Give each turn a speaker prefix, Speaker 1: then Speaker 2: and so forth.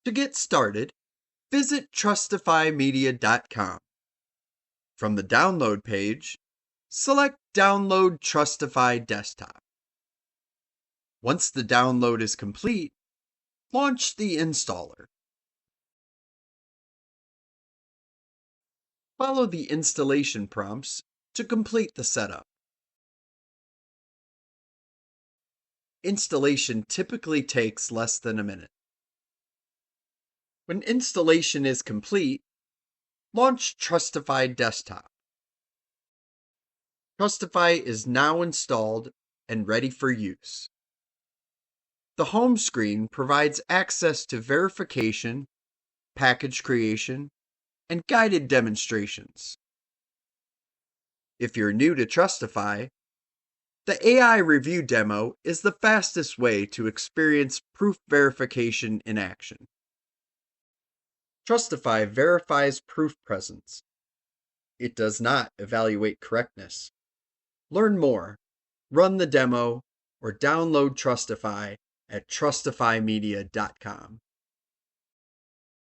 Speaker 1: To get started, visit trustifymedia.com. From the download page, select Download Trustify Desktop. Once the download is complete, launch the installer. Follow the installation prompts to complete the setup. Installation typically takes less than a minute. When installation is complete, launch Trustify Desktop. Trustify is now installed and ready for use. The home screen provides access to verification, package creation, and guided demonstrations. If you're new to Trustify, the AI review demo is the fastest way to experience proof verification in action. Trustify verifies proof presence. It does not evaluate correctness. Learn more, run the demo, or download Trustify at trustifymedia.com.